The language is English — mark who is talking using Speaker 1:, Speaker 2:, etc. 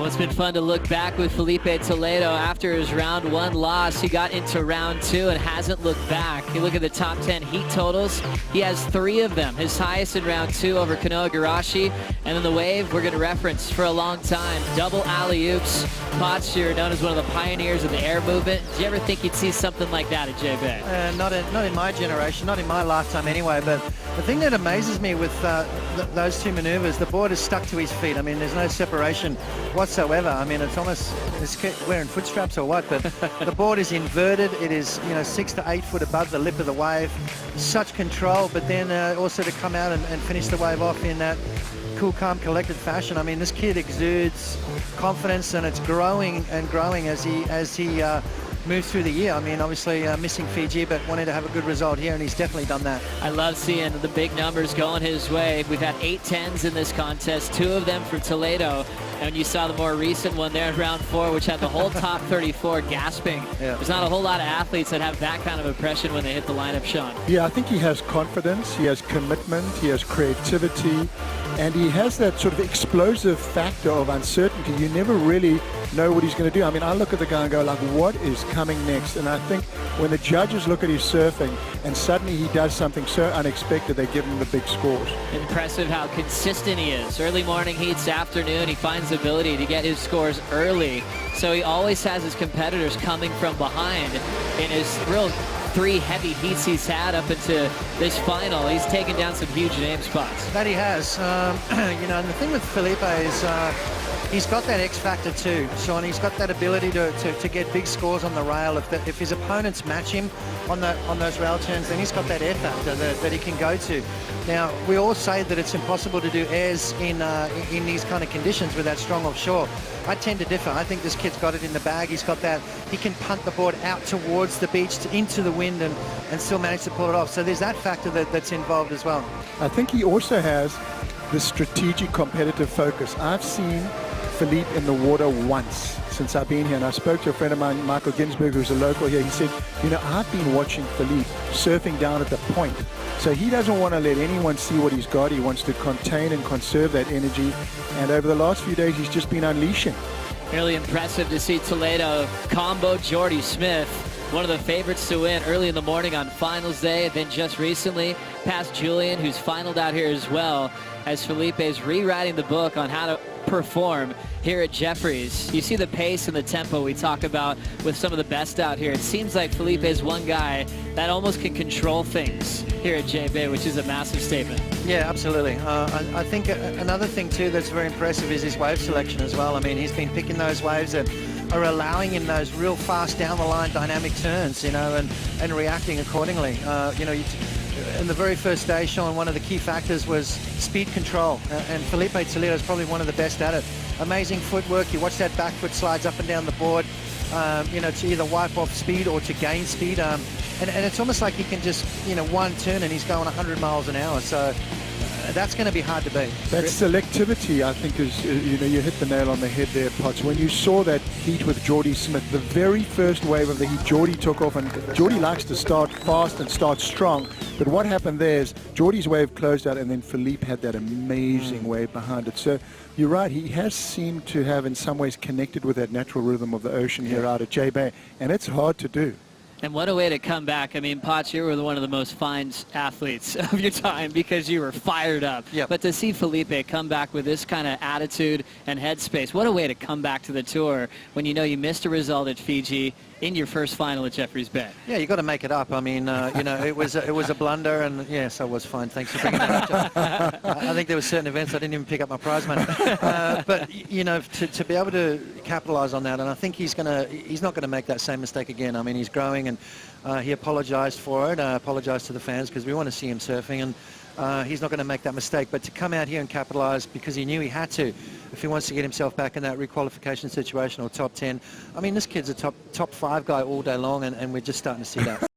Speaker 1: Well, it's been fun to look back with Filipe Toledo. After his round 1 loss, he got into round 2 and hasn't looked back. You look at the top 10 heat totals, he has 3 of them. His highest in round 2 over Kanoa Garashi. And then the wave we're going to reference for a long time. Double alley-oops. Potts, you're known as one of the pioneers of the air movement. Did you ever think you'd see something like that at J-Bay?
Speaker 2: Not in my generation, not in my lifetime anyway. But the thing that amazes me with those 2 maneuvers, the board is stuck to his feet. I mean, there's no separation whatsoever. I mean, it's almost wearing foot straps or what, but the board is inverted. It is, 6 to 8 foot above the lip of the wave. Such control, but then also to come out and finish the wave off in that cool, calm, collected fashion. I mean, this kid exudes confidence, and it's growing and growing as he moves through the year. I mean, obviously missing Fiji, but wanted to have a good result here, and he's definitely done that.
Speaker 1: I love seeing the big numbers going his way. We've had 8 10s in this contest, 2 of them from Toledo. And you saw the more recent one there in round 4, which had the whole top 34 gasping.
Speaker 2: Yeah.
Speaker 1: There's not a whole lot of athletes that have that kind of impression when they hit the lineup, Sean.
Speaker 3: Yeah, I think he has confidence, he has commitment, he has creativity, and he has that sort of explosive factor of uncertainty. You never really know what he's going to do. I mean, I look at the guy and go, like, what is coming next? And I think when the judges look at his surfing and suddenly he does something so unexpected, they give him the big scores.
Speaker 1: Impressive how consistent he is. Early morning heats, afternoon, he finds the ability to get his scores early. So he always has his competitors coming from behind. In his real 3 heavy heats he's had up into this final, he's taken down some huge name spots.
Speaker 2: That he has. And the thing with Filipe is he's got that X factor too, Sean. He's got that ability to get big scores on the rail. If his opponents match him on those rail turns, then he's got that air factor that he can go to. Now, we all say that it's impossible to do airs in these kind of conditions with that strong offshore. I tend to differ. I think this kid's got it in the bag. He's got that. He can punt the board out towards the beach, into the wind, and still manage to pull it off. So there's that factor that's involved as well.
Speaker 3: I think he also has the strategic competitive focus. I've seen Filipe in the water once since I've been here, and I spoke to a friend of mine, Michael Ginsberg, who's a local here. He said, I've been watching Filipe surfing down at the point. So he doesn't want to let anyone see what he's got. He wants to contain and conserve that energy. And over the last few days, he's just been unleashing.
Speaker 1: Really impressive to see Toledo combo Jordy Smith, one of the favorites to win early in the morning on finals day, and then just recently past Julian, who's finaled out here as well, as Filipe is rewriting the book on how to perform here at Jeffries. You see the pace and the tempo we talk about with some of the best out here. It seems like Filipe is one guy that almost can control things here at J-Bay, which is a massive statement.
Speaker 2: Yeah, absolutely. I think another thing too that's very impressive is his wave selection as well. I mean, he's been picking those waves that are allowing him those real fast down the line dynamic turns, and reacting accordingly. In the very first day, Sean, one of the key factors was speed control, and Filipe Toledo is probably one of the best at it. Amazing footwork. You watch that back foot slides up and down the board, to either wipe off speed or to gain speed. And it's almost like he can just, one turn and he's going 100 miles an hour. So that's going to be hard to beat.
Speaker 3: That selectivity, I think, is, you hit the nail on the head there, Potts. When you saw that heat with Jordy Smith, the very first wave of the heat, Jordy took off, and Jordy likes to start fast and start strong. But what happened there is Jordy's wave closed out, and then Filipe had that amazing wave behind it. So you're right, he has seemed to have in some ways connected with that natural rhythm of the ocean here out at J-Bay, and it's hard to do.
Speaker 1: And what a way to come back. I mean, Potts, you were one of the most fine athletes of your time because you were fired up.
Speaker 2: Yep.
Speaker 1: But to see Filipe come back with this kind of attitude and headspace, what a way to come back to the tour when you missed a result at Fiji in your first final at Jeffries Bay.
Speaker 2: Yeah, you got to make it up. I mean, it was a blunder, and yes, I was fine. Thanks for bringing that up. I think there were certain events I didn't even pick up my prize money. But to be able to capitalize on that, and I think he's not going to make that same mistake again. I mean, he's growing, and he apologized for it. Apologized to the fans because we want to see him surfing, and he's not going to make that mistake. But to come out here and capitalize because he knew he had to, if he wants to get himself back in that requalification situation or top 10. I mean, this kid's a top 5 guy all day long, and we're just starting to see that.